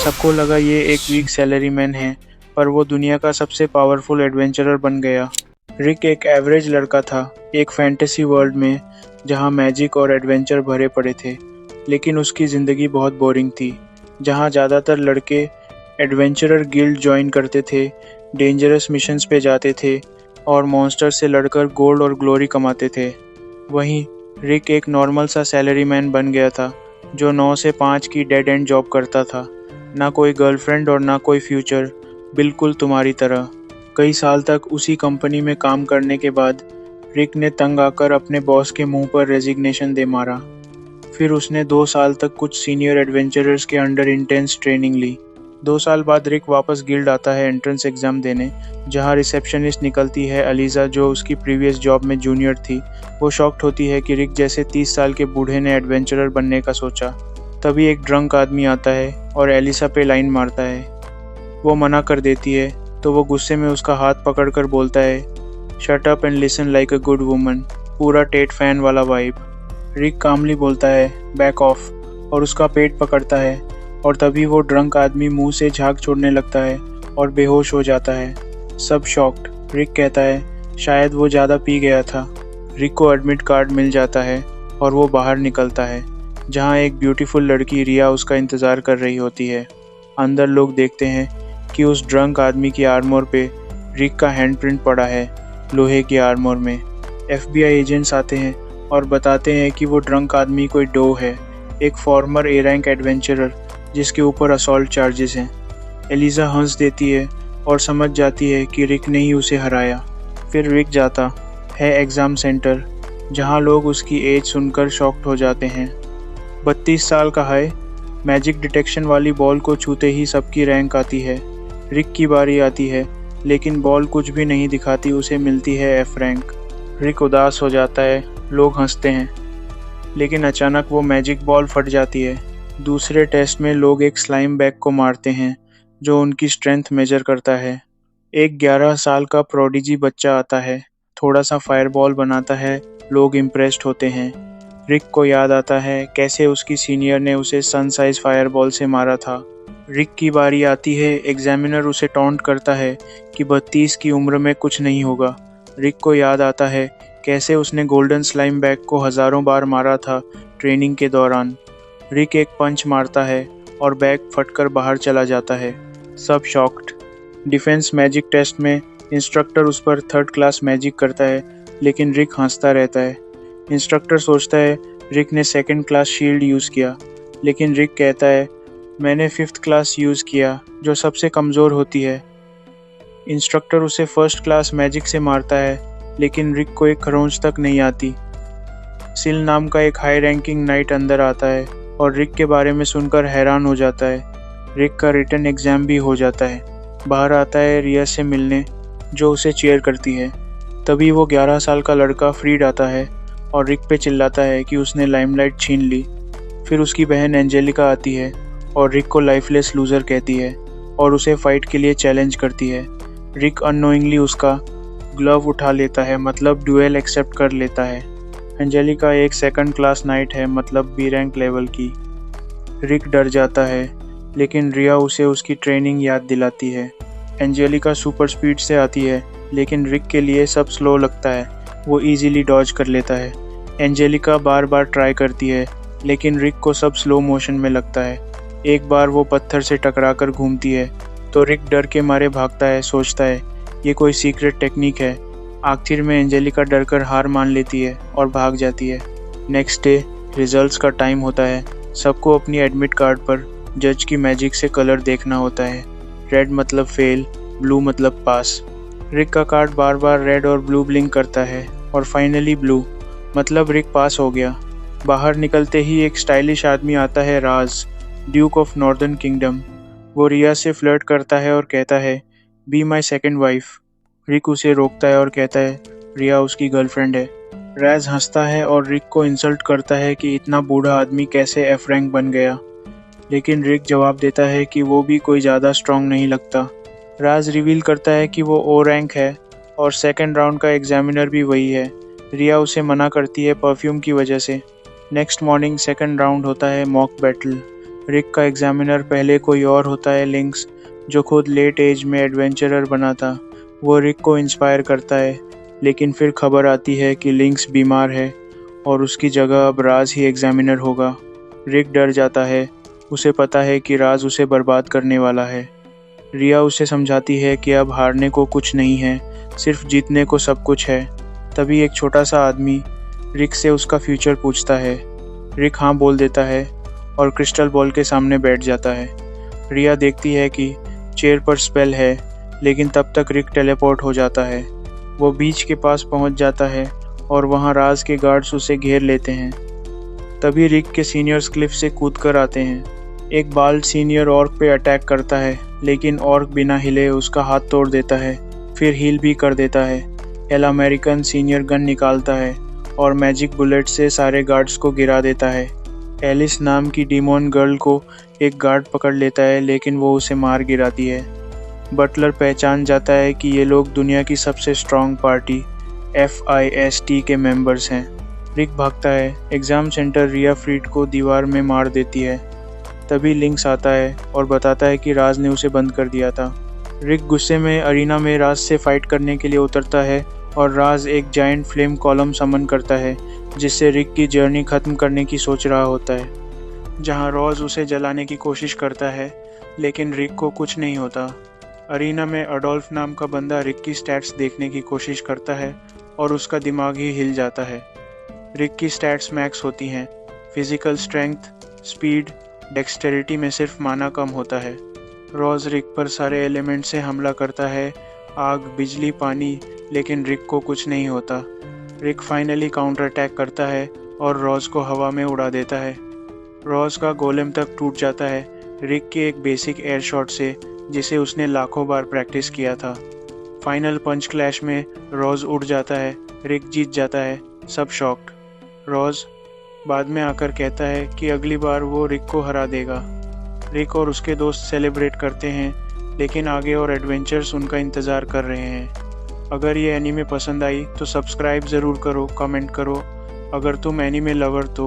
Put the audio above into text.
सबको लगा ये एक वीक सैलरीमैन है, पर वो दुनिया का सबसे पावरफुल एडवेंचरर बन गया। रिक एक एवरेज लड़का था, एक फैंटेसी वर्ल्ड में जहाँ मैजिक और एडवेंचर भरे पड़े थे। लेकिन उसकी ज़िंदगी बहुत बोरिंग थी, जहाँ ज़्यादातर लड़के एडवेंचरर गिल्ड ज्वाइन करते थे, डेंजरस मिशंस पे जाते थे और मॉन्स्टर से लड़कर गोल्ड और ग्लोरी कमाते थे। वहीं रिक एक नॉर्मल सा सैलरीमैन बन गया था, जो 9 से 5 की डेड एंड जॉब करता था। ना कोई गर्लफ्रेंड और ना कोई फ्यूचर, बिल्कुल तुम्हारी तरह। कई साल तक उसी कंपनी में काम करने के बाद रिक ने तंग आकर अपने बॉस के मुंह पर रेजिग्नेशन दे मारा। फिर उसने 2 साल तक कुछ सीनियर एडवेंचरर्स के अंडर इंटेंस ट्रेनिंग ली। 2 साल बाद रिक वापस गिल्ड आता है एंट्रेंस एग्ज़ाम देने, जहां रिसेप्शनिस्ट निकलती है अलीज़ा, जो उसकी प्रीवियस जॉब में जूनियर थी। वो शॉक्ड होती है कि रिक जैसे 30 साल के बूढ़े ने एडवेंचरर बनने का सोचा। तभी एक ड्रंक आदमी आता है और एलिसा पे लाइन मारता है। वो मना कर देती है, तो वो गुस्से में उसका हाथ पकड़कर बोलता है, shut up and listen like a good woman. पूरा टेट फैन वाला वाइब। रिक कामली बोलता है, बैक ऑफ, और उसका पेट पकड़ता है। और तभी वो ड्रंक आदमी मुंह से झाग छोड़ने लगता है और बेहोश हो जाता है। सब शॉक्ड। रिक कहता है, शायद वो ज़्यादा पी गया था। रिक को एडमिट कार्ड मिल जाता है और वो बाहर निकलता है, जहाँ एक ब्यूटीफुल लड़की रिया उसका इंतज़ार कर रही होती है। अंदर लोग देखते हैं कि उस ड्रंक आदमी की आर्मर पे रिक का हैंडप्रिंट पड़ा है, लोहे की आर्मर में। FBI एजेंट्स आते हैं और बताते हैं कि वो ड्रंक आदमी कोई डो है, एक फॉर्मर A रैंक एडवेंचरर जिसके ऊपर असॉल्ट चार्जेस हैं। एलिज़ा हंस देती है और समझ जाती है कि रिक ने ही उसे हराया। फिर रिक जाता है एग्ज़ाम सेंटर, जहां लोग उसकी एज सुनकर शॉक्ड हो जाते हैं। 32 साल का है। मैजिक डिटेक्शन वाली बॉल को छूते ही सबकी रैंक आती है। रिक की बारी आती है, लेकिन बॉल कुछ भी नहीं दिखाती, उसे मिलती है F रैंक। रिक उदास हो जाता है, लोग हंसते हैं, लेकिन अचानक वो मैजिक बॉल फट जाती है। दूसरे टेस्ट में लोग एक स्लाइम बैग को मारते हैं, जो उनकी स्ट्रेंथ मेजर करता है। एक 11 साल का प्रोडिजी बच्चा आता है, थोड़ा सा फायरबॉल बनाता है, लोग इम्प्रेस्ड होते हैं। रिक को याद आता है कैसे उसकी सीनियर ने उसे सन साइज फायरबॉल से मारा था। रिक की बारी आती है, एग्जामिनर उसे टॉन्ट करता है कि 32 की उम्र में कुछ नहीं होगा। रिक को याद आता है कैसे उसने गोल्डन स्लाइम बैग को हज़ारों बार मारा था ट्रेनिंग के दौरान। रिक एक पंच मारता है और बैग फटकर बाहर चला जाता है। सब शॉक्ड। डिफेंस मैजिक टेस्ट में इंस्ट्रक्टर उस पर 3rd क्लास मैजिक करता है, लेकिन रिक हंसता रहता है। इंस्ट्रक्टर सोचता है रिक ने 2nd क्लास शील्ड यूज़ किया, लेकिन रिक कहता है, मैंने 5th क्लास यूज़ किया, जो सबसे कमज़ोर होती है। इंस्ट्रक्टर उसे 1st क्लास मैजिक से मारता है, लेकिन रिक को एक खरोंच तक नहीं आती। सिल नाम का एक हाई रैंकिंग नाइट अंदर आता है और रिक के बारे में सुनकर हैरान हो जाता है। रिक का रिटन एग्ज़ाम भी हो जाता है। बाहर आता है रिया से मिलने, जो उसे चीयर करती है। तभी वो 11 साल का लड़का फ्रीड आता है और रिक पे चिल्लाता है कि उसने लाइमलाइट छीन ली। फिर उसकी बहन एंजेलिका आती है और रिक को लाइफलेस लूज़र कहती है और उसे फाइट के लिए चैलेंज करती है। रिक अननोइंगली उसका ग्लव उठा लेता है, मतलब ड्यूएल एक्सेप्ट कर लेता है। एंजेलिका एक 2nd क्लास नाइट है, मतलब B रैंक लेवल की। रिक डर जाता है, लेकिन रिया उसे उसकी ट्रेनिंग याद दिलाती है। एंजेलिका सुपर स्पीड से आती है, लेकिन रिक के लिए सब स्लो लगता है। वो इजीली डॉज कर लेता है। एंजेलिका बार बार ट्राई करती है, लेकिन रिक को सब स्लो मोशन में लगता है। एक बार वो पत्थर से टकराकर घूमती है, तो रिक डर के मारे भागता है, सोचता है ये कोई सीक्रेट टेक्निक है। आखिर में एंजेलिका डरकर हार मान लेती है और भाग जाती है। नेक्स्ट डे रिजल्ट्स का टाइम होता है। सबको अपनी एडमिट कार्ड पर जज की मैजिक से कलर देखना होता है। रेड मतलब फेल, ब्लू मतलब पास। रिक का कार्ड बार बार रेड और ब्लू ब्लिंक करता है और फाइनली ब्लू, मतलब रिक पास हो गया। बाहर निकलते ही एक स्टाइलिश आदमी आता है, राज, ड्यूक ऑफ नॉर्दर्न किंगडम। वो रिया से फ्लर्ट करता है और कहता है, बी माई सेकेंड वाइफ। रिक उसे रोकता है और कहता है रिया उसकी गर्लफ्रेंड है। राज हंसता है और रिक को इंसल्ट करता है कि इतना बूढ़ा आदमी कैसे F रैंक बन गया, लेकिन रिक जवाब देता है कि वो भी कोई ज़्यादा स्ट्रॉन्ग नहीं लगता। राज रिवील करता है कि वो O रैंक है और 2nd राउंड का एग्जामिनर भी वही है। रिया उसे मना करती है परफ्यूम की वजह से। नेक्स्ट मॉर्निंग 2nd राउंड होता है, मॉक बैटल। रिक का एग्जामिनर पहले कोई और होता है, लिंक्स, जो खुद लेट एज में एडवेंचरर बना था। वो रिक को इंस्पायर करता है, लेकिन फिर खबर आती है कि लिंक्स बीमार है और उसकी जगह अब राज ही एग्जामिनर होगा। रिक डर जाता है, उसे पता है कि राज उसे बर्बाद करने वाला है। रिया उसे समझाती है कि अब हारने को कुछ नहीं है, सिर्फ जीतने को सब कुछ है। तभी एक छोटा सा आदमी रिक से उसका फ्यूचर पूछता है। रिक हाँ बोल देता है और क्रिस्टल बॉल के सामने बैठ जाता है। रिया देखती है कि चेयर पर स्पेल है, लेकिन तब तक रिक टेलीपोर्ट हो जाता है। वो बीच के पास पहुंच जाता है और वहां राज के गार्ड्स उसे घेर लेते हैं। तभी रिक के सीनियर्स क्लिफ से कूद कर आते हैं। एक बाल्ड सीनियर ऑर्क पे अटैक करता है, लेकिन ऑर्क बिना हिले उसका हाथ तोड़ देता है, फिर हील भी कर देता है। एल अमेरिकन सीनियर गन निकालता है और मैजिक बुलेट से सारे गार्ड्स को गिरा देता है। एलिस नाम की डीमोन गर्ल को एक गार्ड पकड़ लेता है, लेकिन वो उसे मार गिराती है। बटलर पहचान जाता है कि ये लोग दुनिया की सबसे स्ट्रांग पार्टी FIST के मेंबर्स हैं। रिक भागता है। एग्ज़ाम सेंटर रिया फ्रीड को दीवार में मार देती है। तभी लिंक्स आता है और बताता है कि राज ने उसे बंद कर दिया था। रिक गुस्से में अरीना में राज से फाइट करने के लिए उतरता है और राज एक जायंट फ्लेम कॉलम समन करता है, जिससे रिक की जर्नी ख़त्म करने की सोच रहा होता है। जहां रोज उसे जलाने की कोशिश करता है, लेकिन रिक को कुछ नहीं होता। अरीना में अडोल्फ नाम का बंदा रिक की स्टैट्स देखने की कोशिश करता है और उसका दिमाग ही हिल जाता है। रिक की स्टैट्स मैक्स होती हैं। फिजिकल स्ट्रेंथ, स्पीड, डेक्सटेरिटी में सिर्फ माना कम होता है। रोज रिक पर सारे एलिमेंट से हमला करता है, आग, बिजली, पानी, लेकिन रिक को कुछ नहीं होता। रिक फाइनली काउंटर अटैक करता है और रोज को हवा में उड़ा देता है। रोज का गोलेम तक टूट जाता है, रिक के एक बेसिक एयर शॉट से, जिसे उसने लाखों बार प्रैक्टिस किया था। फाइनल पंच क्लैश में रोज उड़ जाता है, रिक जीत जाता है, सब शॉक्ड। रोज बाद में आकर कहता है कि अगली बार वो रिक को हरा देगा। रिक और उसके दोस्त सेलिब्रेट करते हैं, लेकिन आगे और एडवेंचर्स उनका इंतज़ार कर रहे हैं। अगर ये एनीमे पसंद आई तो सब्सक्राइब ज़रूर करो, कमेंट करो। अगर तुम एनीमे लवर तो